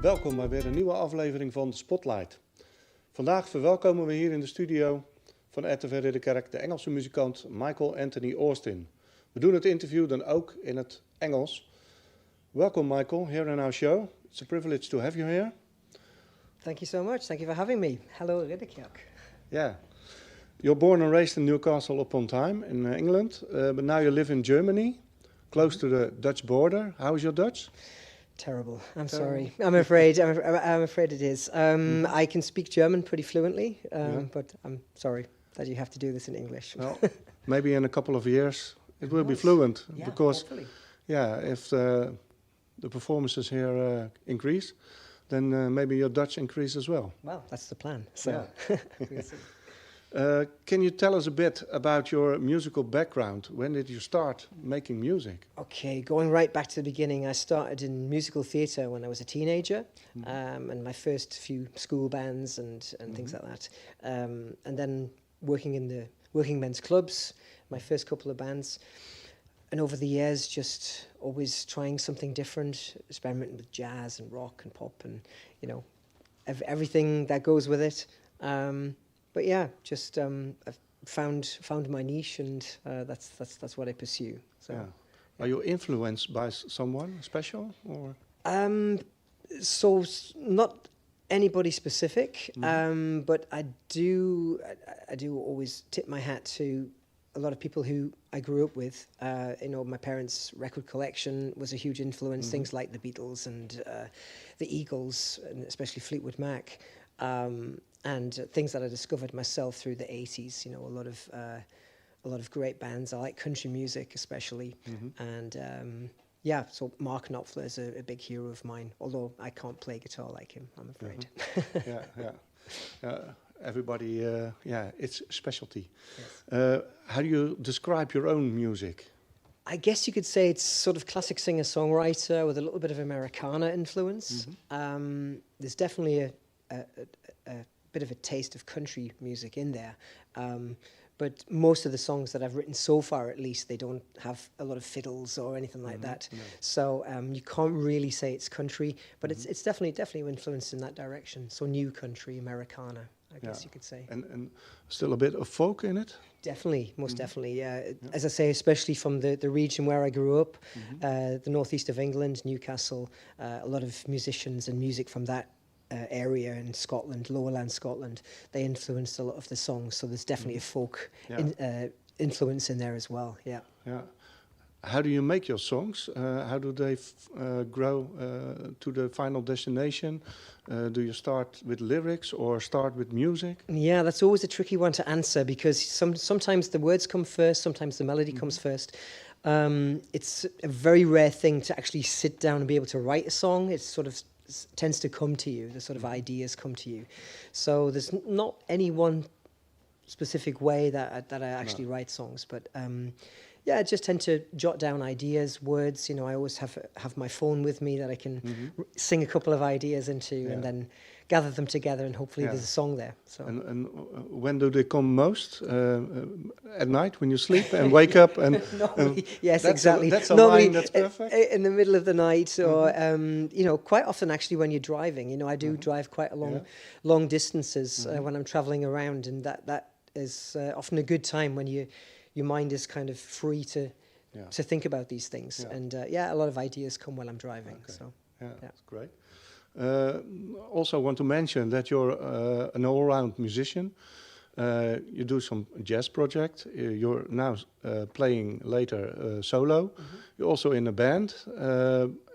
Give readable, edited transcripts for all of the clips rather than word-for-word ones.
Welkom bij weer een nieuwe aflevering van de Spotlight. Vandaag verwelkomen we hier in de studio van RTV-Ridderkerk de Engelse muzikant Michael Antony Austin. We doen het interview dan ook in het Engels. Welcome Michael, here in our show. It's a privilege to have you here. Thank you so much. Thank you for having me. Hello, Ridderkerk. Yeah. You're born and raised in Newcastle Upon Tyne in England, but now you live in Germany, close to the Dutch border. How is your Dutch? Terrible. I'm sorry. I'm afraid it is. I can speak German pretty fluently, but I'm sorry that you have to do this in English. Well, maybe in a couple of years it will be fluent, because if the performances here increase, then maybe your Dutch increase as well. Well, that's the plan. So. We'll see. Can you tell us a bit about your musical background? When did you start making music? Okay, going right back to the beginning, I started in musical theatre when I was a teenager, and my first few school bands and things like that. And then working in the working men's clubs, my first couple of bands. And over the years, just always trying something different, experimenting with jazz and rock and pop and, everything that goes with it. But yeah, just I've found my niche, and that's what I pursue. So, Are you influenced by someone special, or? So not anybody specific, but I do always tip my hat to a lot of people who I grew up with. My parents' record collection was a huge influence. Things like the Beatles and the Eagles, and especially Fleetwood Mac. And things that I discovered myself through the 80s, a lot of great bands. I like country music especially. And so Mark Knopfler is a big hero of mine, although I can't play guitar like him, I'm afraid. Everybody, it's specialty. Yes. How do you describe your own music? I guess you could say it's sort of classic singer-songwriter with a little bit of Americana influence. There's definitely a bit of a taste of country music in there, but most of the songs that I've written so far, at least, they don't have a lot of fiddles or anything like that. No. So you can't really say it's country, but it's definitely influenced in that direction. So new country, Americana, I guess you could say. And still a bit of folk in it? Definitely, most definitely, yeah. As I say, especially from the region where I grew up, the northeast of England, Newcastle, a lot of musicians and music from that area in Scotland, Lowerland Scotland, they influenced a lot of the songs. So there's definitely a folk influence in there as well. Yeah. How do you make your songs? How do they grow to the final destination? Do you start with lyrics or start with music? Yeah, that's always a tricky one to answer, because sometimes the words come first, sometimes the melody comes first. It's a very rare thing to actually sit down and be able to write a song. It's sort of tends to come to you, the sort of ideas come to you. So there's not any one specific way that I actually write songs, but I just tend to jot down ideas, words. I always have my phone with me that I can sing a couple of ideas into, and then gather them together, and hopefully there's a song there. So. And when do they come most? At night when you sleep and wake up? And yes, that's exactly. That's a line that's perfect. In the middle of the night, or quite often actually when you're driving. I do drive quite long distances when I'm traveling around, and that is often a good time when your mind is kind of free to think about these things. And a lot of ideas come while I'm driving. Okay. So that's great. Also want to mention that you're an all-round musician. You do some jazz project. You're now playing later solo. You're also in a band,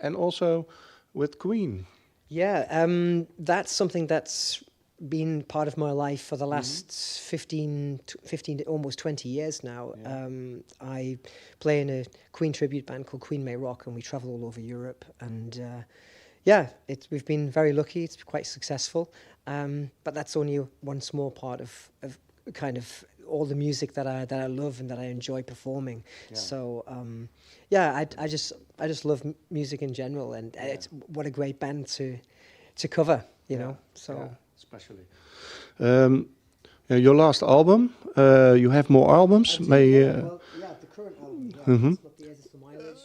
and also with Queen. Yeah, that's something that's been part of my life for the last 15 almost 20 years now. I play in a Queen tribute band called Queen May Rock, and we travel all over Europe, and we've been very lucky. It's quite successful, but that's only one small part of kind of all the music that I love and that I enjoy performing. So I just love music in general, and it's what a great band to cover, you know. So especially your last album. You have more albums. The current album. It's not the Eerst, the mileage.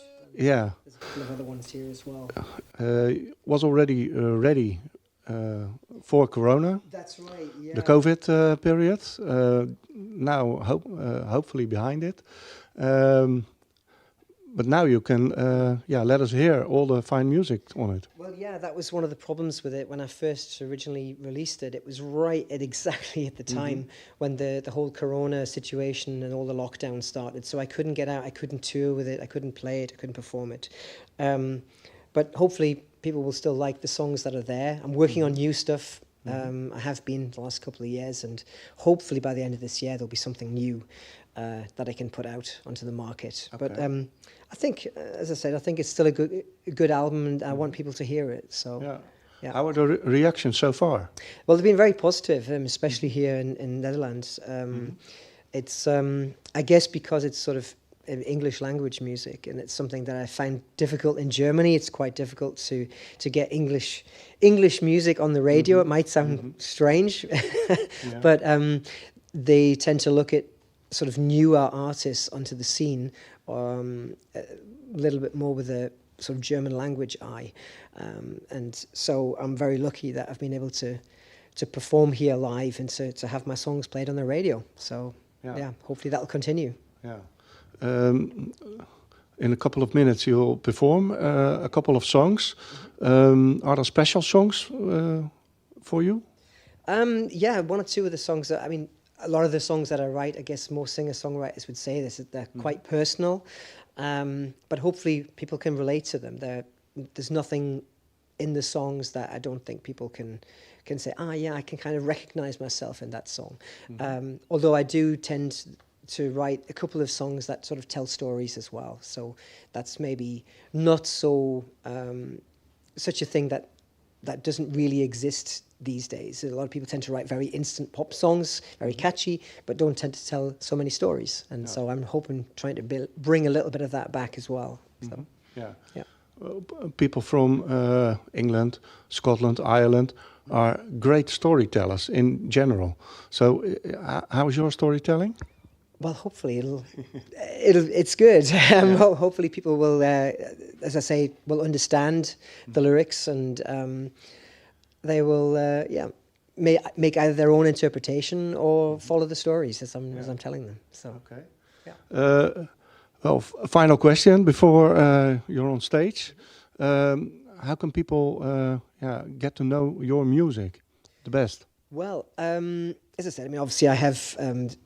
couple of other ones here as well. Was already ready for Corona, That's right. Yeah. the COVID period. Now, hopefully behind it. But now you can, let us hear all the fine music on it. Well, yeah, that was one of the problems with it when I first originally released it. It was right at exactly at the time when the whole Corona situation and all the lockdowns started. So I couldn't get out, I couldn't tour with it, I couldn't play it, I couldn't perform it. But hopefully people will still like the songs that are there. I'm working on new stuff. I have been the last couple of years, and hopefully by the end of this year there'll be something new that I can put out onto the market. Okay. But I think, as I said, I think it's still a good album, and I want people to hear it. So, yeah. How are the reactions so far? Well, they've been very positive, especially here in Netherlands. It's, I guess, because it's sort of English language music, and it's something that I find difficult in Germany. It's quite difficult to get English music on the radio. It might sound strange, but they tend to look at sort of newer artists onto the scene a little bit more with a sort of German language eye, and so I'm very lucky that I've been able to perform here live and to have my songs played on the radio. So hopefully that'll continue. In a couple of minutes you'll perform a couple of songs. Are there special songs for you? One or two of the songs that, I mean, a lot of the songs that I write, I guess most singer-songwriters would say this, that they're quite personal, but hopefully people can relate to them. There's nothing in the songs that I don't think people can say, I can kind of recognize myself in that song. Although I do tend to write a couple of songs that sort of tell stories as well. So that's maybe not so such a thing that doesn't really exist these days. A lot of people tend to write very instant pop songs, very catchy, but don't tend to tell so many stories. And so I'm trying to bring a little bit of that back as well. So, people from England, Scotland, Ireland are great storytellers in general. So how is your storytelling? Well, hopefully it's good. Hopefully people will, as I say, will understand the lyrics, and they will, make either their own interpretation or follow the stories as I'm telling them. So, well, final question before you're on stage. How can people get to know your music the best? Well, as I said, I mean, obviously I have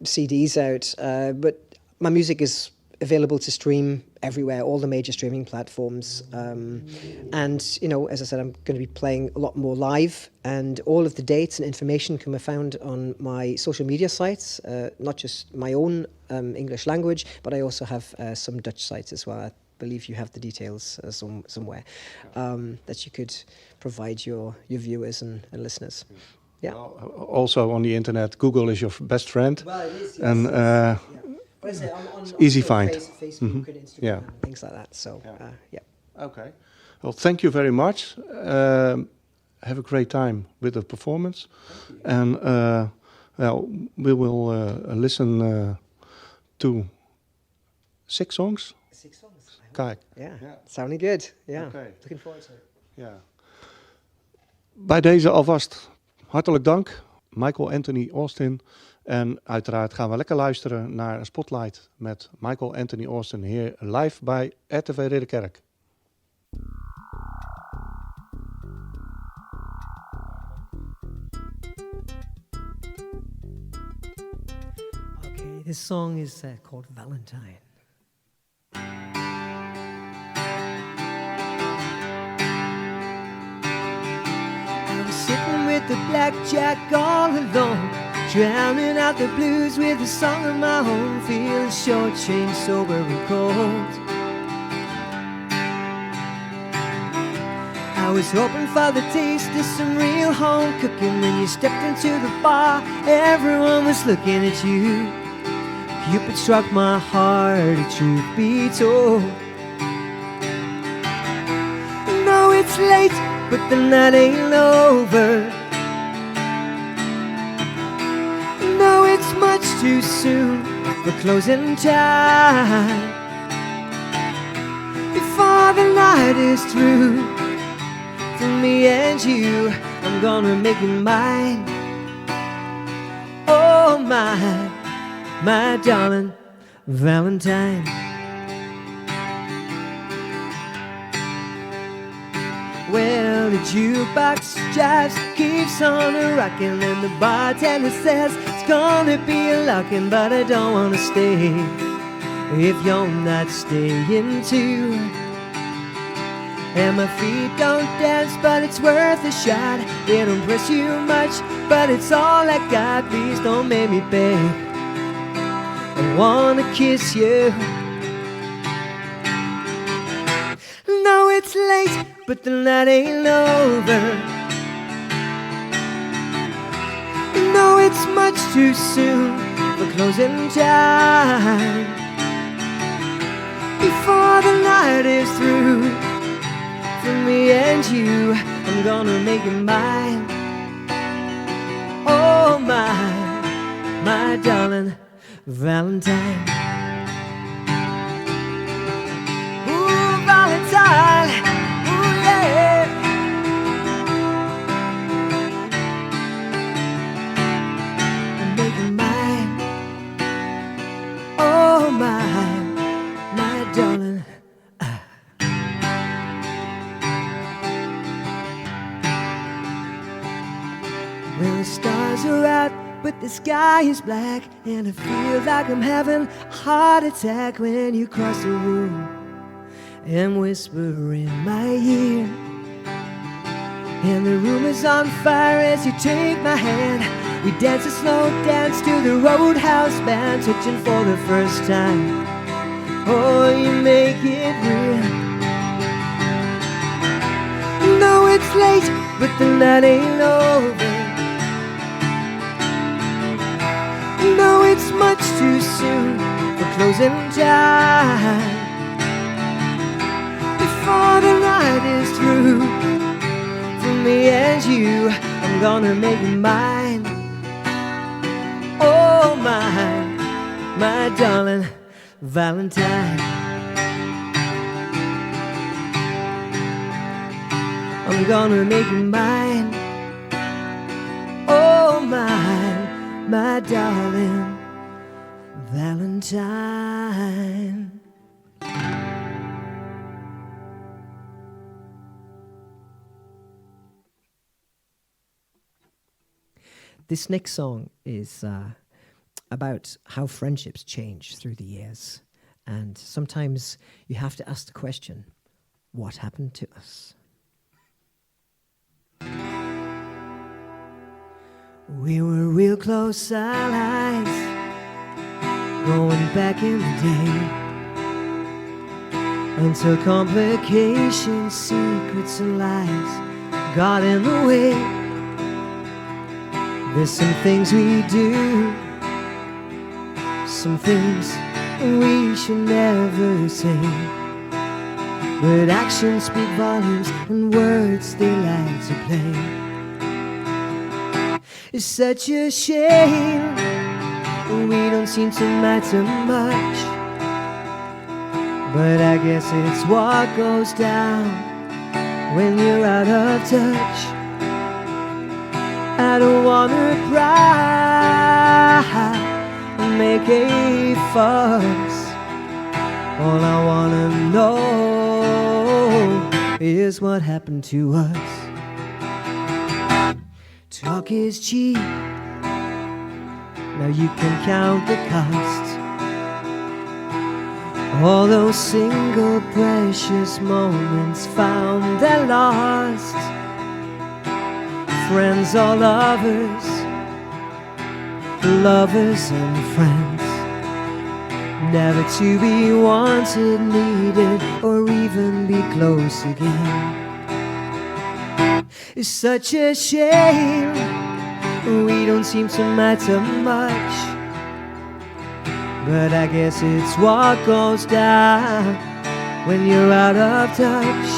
CDs out, but my music is available to stream everywhere, all the major streaming platforms. And, you know, as I said, I'm going to be playing a lot more live, and all of the dates and information can be found on my social media sites, not just my own English language, but I also have some Dutch sites as well. I believe you have the details somewhere that you could provide your viewers and listeners. Yeah. Well, also on the internet, Google is your best friend. Well, it is, yes, and But I say on easy find. Facebook and Instagram and things like that. So Okay. Well, thank you very much. Have a great time with the performance, and we will listen to 6 songs. 6 songs. Kijk. Yeah. Sounding good. Yeah. Okay. Looking forward to it. Ja. Bij deze alvast hartelijk dank, Michael Antony Austin. En uiteraard gaan we lekker luisteren naar Spotlight met Michael Antony Austin hier live bij RTV-Ridderkerk. Okay, this song is called Valentine. Sitting with the blackjack all alone, drowning out the blues with a song of my own, feeling short-changed, sober and cold. I was hoping for the taste of some real home cooking. When you stepped into the bar, everyone was looking at you. Cupid struck my heart, truth be told. No, it's late, but the night ain't over. No, it's much too soon for closing time. before the night is through. For me and you, I'm gonna make you mine. Oh my darling Valentine. Well, the jukebox just keeps on rocking, and the bartender says it's gonna be a locking, but I don't wanna stay if you're not staying too. And my feet don't dance, but it's worth a shot. It don't impress you much, but it's all I got. Please don't make me beg. I wanna kiss you. No, it's late, but the night ain't over. No, it's much too soon for closing time. Before the night is through, for me and you, I'm gonna make you mine. Oh my darling Valentine. Ooh, Valentine, ooh yeah. I'm making mine. Oh my darling. Well, the stars are out, but the sky is black, and I feel like I'm having a heart attack when you cross the room and whisper in my ear. And the room is on fire as you take my hand. We dance a slow dance to the Roadhouse band, touching for the first time. Oh, you make it real. No, it's late, but the night ain't over. No, it's much too soon for closing time. Before the night is through, for me and you, I'm gonna make you mine. Oh my darling Valentine. I'm gonna make you mine. Oh my darling Valentine. This next song is about how friendships change through the years. And sometimes you have to ask the question, what happened to us? We were real close allies, going back in the day, until complications, secrets and lies got in the way. There's some things we do, some things we should never say, but actions speak volumes and words they like to play. It's such a shame we don't seem to matter much, but I guess it's what goes down when you're out of touch. I don't wanna cry and make a fuss. All I wanna know is what happened to us. Talk is cheap, now you can count the cost. All those single precious moments found and lost. Friends or lovers, lovers and friends, never to be wanted, needed, or even be close again. It's such a shame we don't seem to matter much, but I guess it's what goes down when you're out of touch.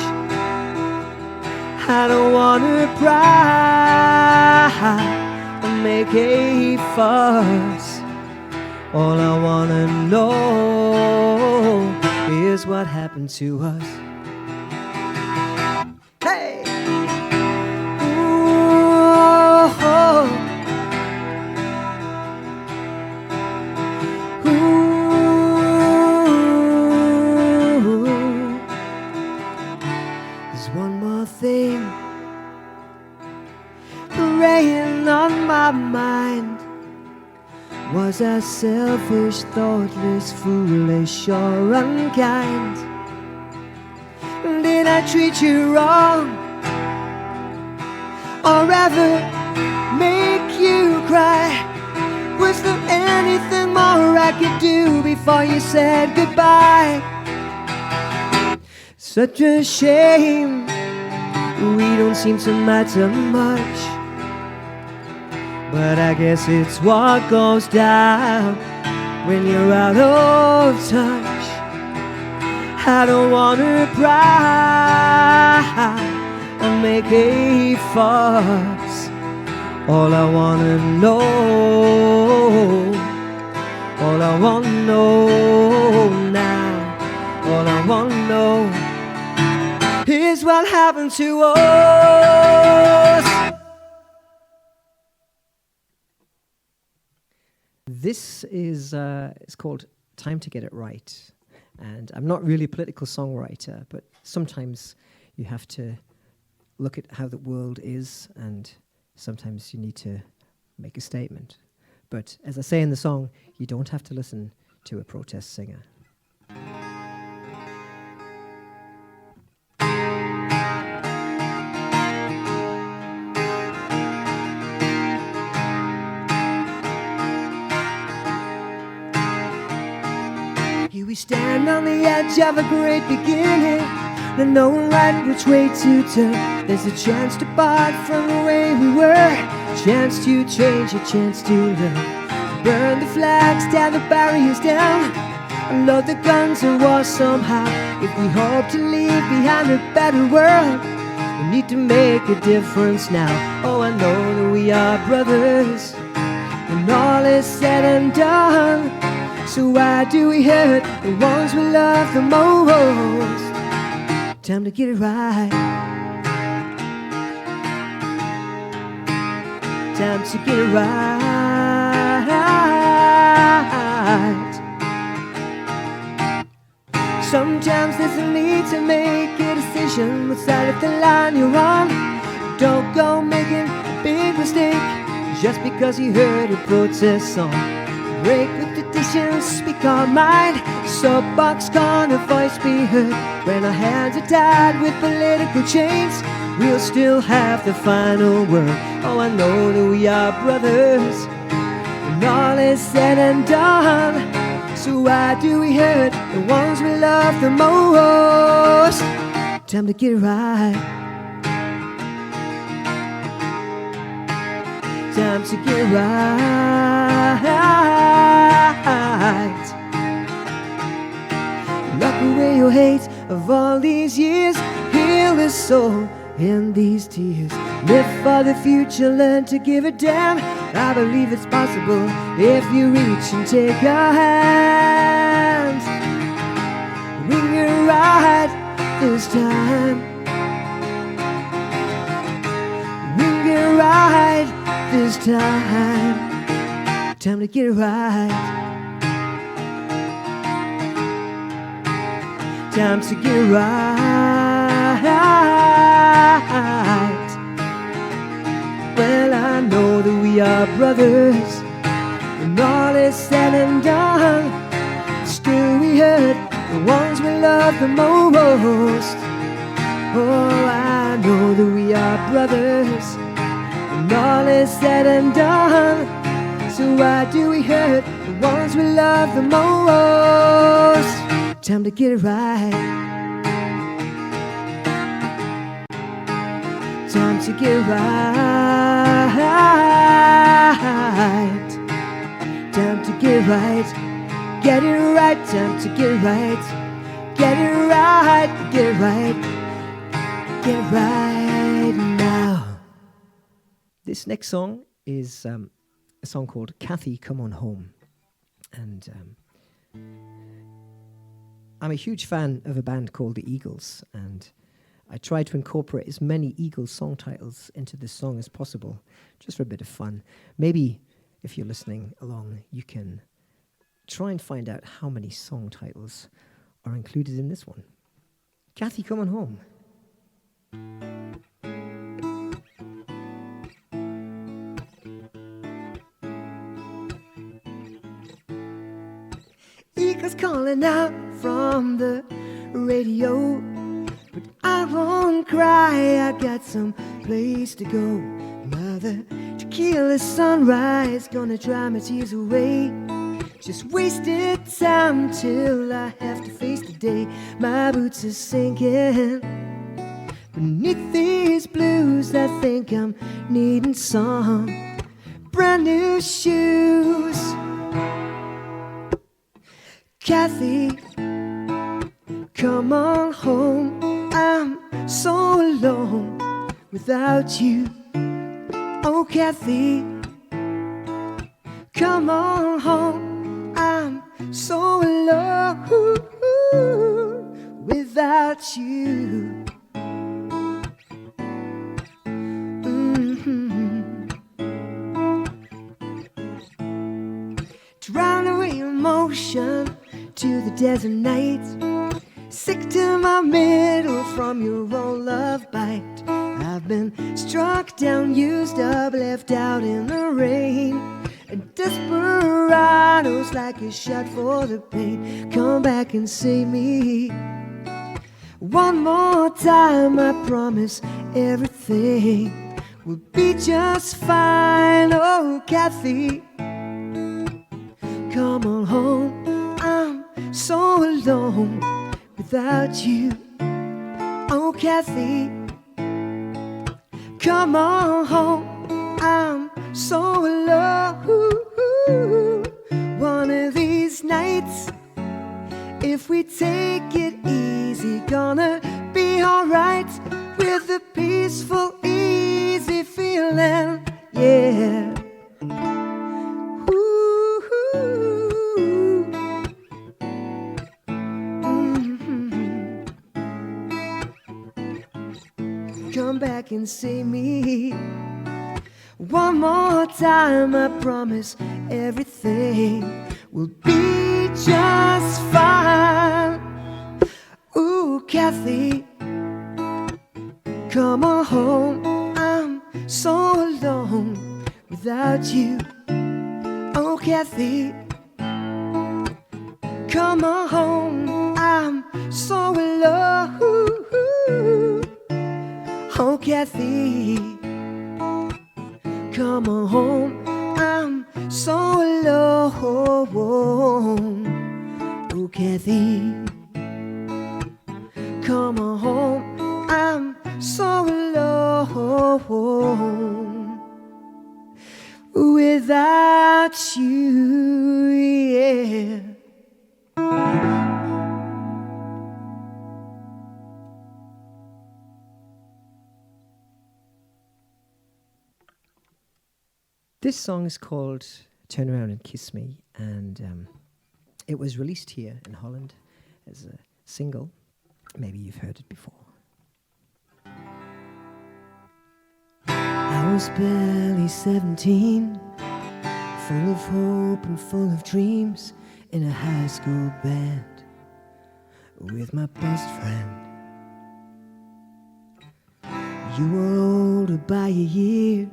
I don't wanna cry and make a fuss. All I wanna know Here's what happened to us. Hey! Ooh, oh. Ooh. There's one more thing preying on my mind. Was I selfish, thoughtless, foolish, or unkind? Did I treat you wrong, or ever make you cry? Was there anything more I could do before you said goodbye? Such a shame, we don't seem to matter much. But I guess it's what goes down when you're out of touch. I don't want to cry and make a fuss. All I want to know, all I want to know now, all I want to know is what happened to us. This is it's called Time to Get It Right. And I'm not really a political songwriter, but sometimes you have to look at how the world is, and sometimes you need to make a statement. But as I say in the song, you don't have to listen to a protest singer. Here we stand on the edge of a great beginning, and knowing right which way to turn. There's a chance to part from the way we were, a chance to change, a chance to learn. Burn the flags, tear the barriers down, unload the guns and war somehow. If we hope to leave behind a better world, we need to make a difference now. Oh, I know that we are brothers when all is said and done. So why do we hurt the ones we love the most? Time to get it right. Time to get it right. Sometimes there's a need to make a decision. Which side of the line you're on? Don't go making a big mistake just because you heard a protest song. Break with tradition, speak our mind. Soapbox can a voice be heard. When our hands are tied with political chains, we'll still have the final word. Oh, I know that we are brothers when all is said and done. So why do we hurt the ones we love the most? Time to get it right. Time to get it right. Knock away your hate of all these years. Heal the soul in these tears. Live for the future, learn to give a damn. I believe it's possible if you reach and take a hand. We get right this time. We get right this time. Time to get it right. Time to get it right. Well, I know that we are brothers when all is said and done. Still we hurt the ones we love the most. Oh, I know that we are brothers when all is said and done. So why do we hurt the ones we love the most? Time to get it right. Time to get it right. Time to get it right. Get it right. Time to get it right. Get it right. Get it right. Get it right now. This next song is a song called Kathy, Come On Home. And I'm a huge fan of a band called the Eagles, and I try to incorporate as many Eagles song titles into this song as possible, just for a bit of fun. Maybe if you're listening along, you can try and find out how many song titles are included in this one. Kathy, come on home. Eagles calling out from the radio, but I won't cry, I got some place to go. Another tequila sunrise, gonna dry my tears away. Just wasted time till I have to face the day. My boots are sinking beneath these blues. I think I'm needing some brand new shoes. Kathy, come on home. I'm so alone without you. Oh, Kathy, come on home. I'm so alone without you. Drown away emotion to the desert night. Sick to my middle from your old love bite. I've been struck down, used up, left out in the rain. And desperados like a shot for the pain. Come back and save me. One more time, I promise everything will be just fine. Oh, Kathy, come on home. I'm so alone without you. Oh, Kathy, come on home. I'm so alone. One of these nights, if we take it easy, gonna be alright with a peaceful, easy feeling. Yeah. Come back and see me. One more time, I promise everything will be just fine. Ooh, Kathy, come on home. I'm so alone without you. Oh, Kathy, come on home. I'm so alone. Oh, Kathy, come on home. I'm so alone. Oh, Kathy, come on home. I'm so alone without you, yeah. This song is called Turn Around and Kiss Me, and it was released here in Holland as a single. Maybe you've heard it before. I was barely 17, full of hope and full of dreams, in a high school band with my best friend. You were older by a year.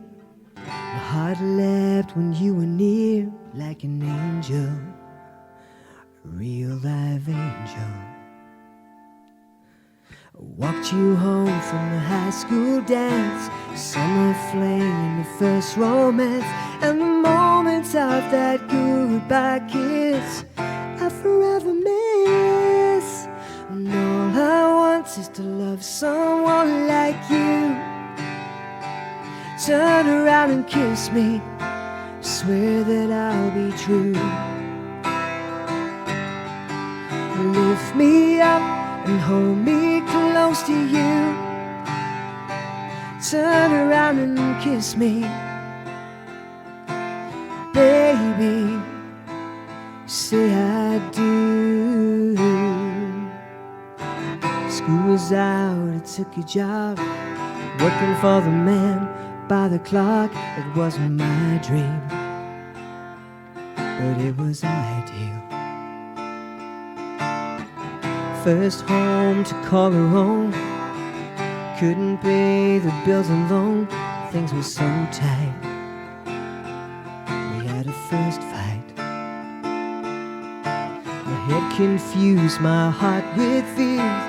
My heart leapt when you were near, like an angel, a real live angel. I walked you home from the high school dance, summer flame and the first romance, and the moments of that goodbye kiss I forever miss. And all I want is to love someone like you. Turn around and kiss me, swear that I'll be true. Lift me up and hold me close to you. Turn around and kiss me, baby, say I do. School was out, I took a job, working for the man by the clock. It wasn't my dream, but it was ideal. First home to call her own, couldn't pay the bills alone, things were so tight. We had a first fight. My head confused, my heart with fears.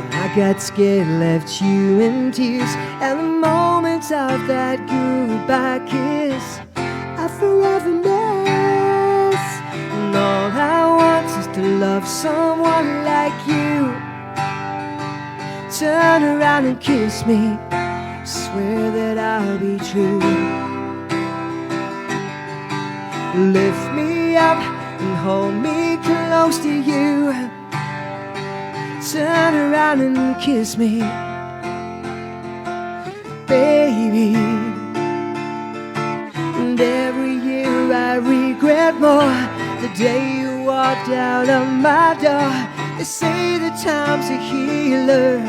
I got scared, left you in tears, and the moments of that goodbye kiss I forever miss. And all I want is to love someone like you. Turn around and kiss me, swear that I'll be true. Lift me up and hold me close to you. Turn around and kiss me, baby. And every year I regret more the day you walked out of my door. They say the time's a healer.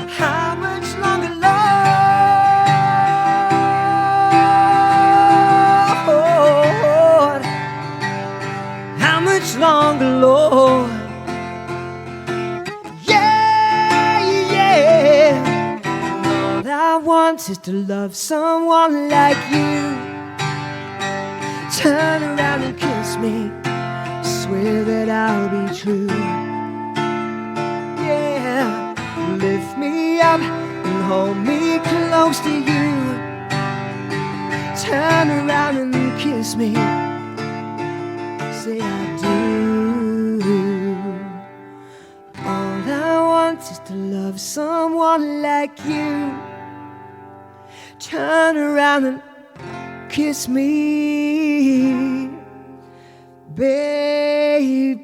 How much longer, Lord? How much longer, Lord? I want is to love someone like you. Turn around and kiss me, swear that I'll be true. Yeah, lift me up and hold me close to you. Turn around and kiss me, say I do. All I want is to love someone like you. Turn around and kiss me, baby.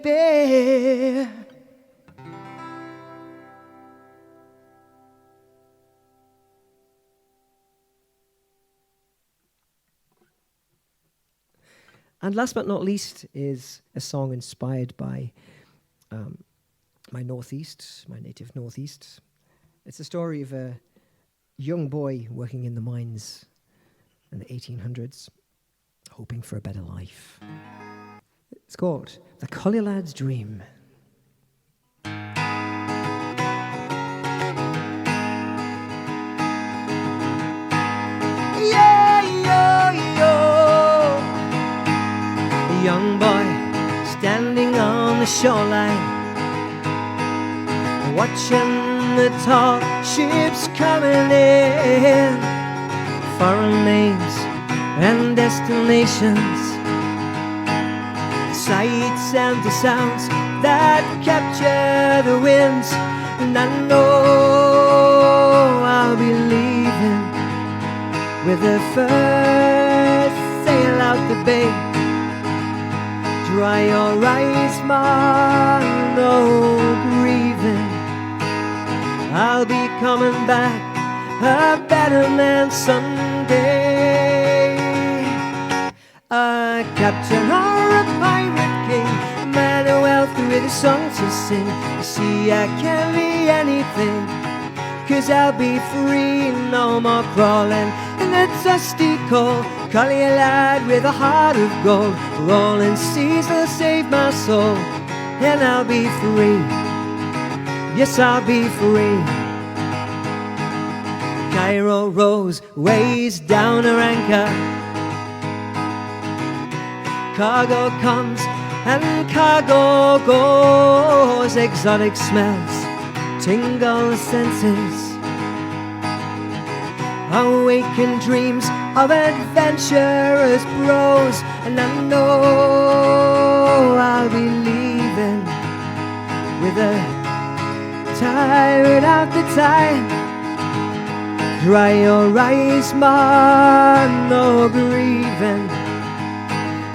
And last but not least is a song inspired by my northeast, my native northeast. It's a story of a young boy working in the mines in the 1800s, hoping for a better life. It's called The Collier Lad's Dream. Yeah, yo, yo. A young boy standing on the shoreline, watching the tall ships coming in, foreign names and destinations, sights and the sounds that capture the winds. And I know I'll be leaving with the first sail out the bay. Dry your eyes, ma, no grieving. I'll be coming back a better man someday. A captain or a pirate king, man of wealth with a song to sing. You see, I can be anything, 'cause I'll be free, no more crawling in the dusty cold. Collier lad with a heart of gold, rolling seas will save my soul, and I'll be free. Yes, I'll be free. Cairo rose, weighs down her anchor. Cargo comes and cargo goes. Exotic smells tingle the senses. Awakened dreams of adventurous bros. And I know I'll be leaving with a tired out the time. Dry your eyes, ma, no grieving.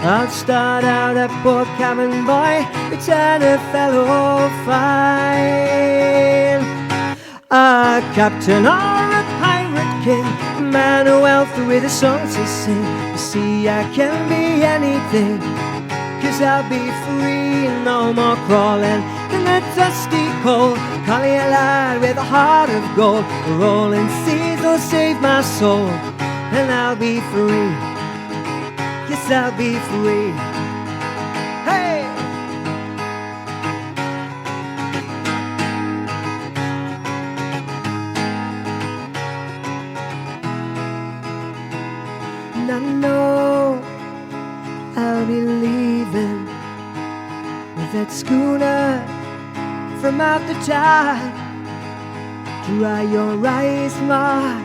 I'll start out a poor cabin boy, return a fellow fine. A captain or a pirate king, a man of wealth with a song to sing. You see, I can be anything, 'cause I'll be free, no more crawling in the dusty cold. Collier lad with a heart of gold. The rolling seas will save my soul, and I'll be free. Yes, I'll be free. Hey! And I know I'll be leaving with that schooner from out the tide. Dry your eyes, Mark,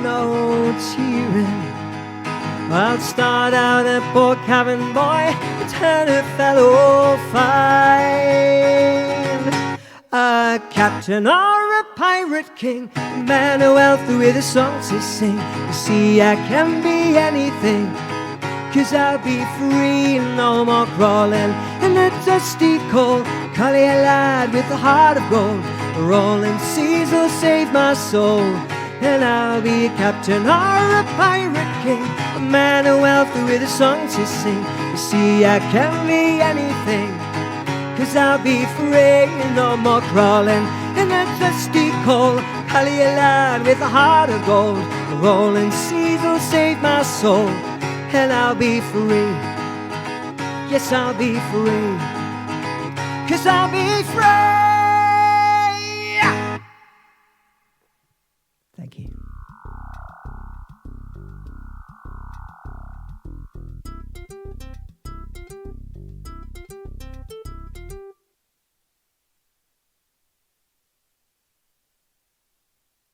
no tearing. I'll start out a poor cabin boy, turn a fellow fine. A captain or a pirate king, man of wealth with a song to sing. You see, I can be anything, 'cause I'll be free. No more crawling in the dusty cold. Collier lad with a heart of gold. The rolling seas will save my soul, and I'll be a captain or a pirate king, a man of wealth with a song to sing. You see, I can be anything, 'cause I'll be free. No more crawling in the dusty cold. Collier lad with a heart of gold. The rolling seas will save my soul, and I'll be free. Yes, I'll be free, 'cause I'll be free.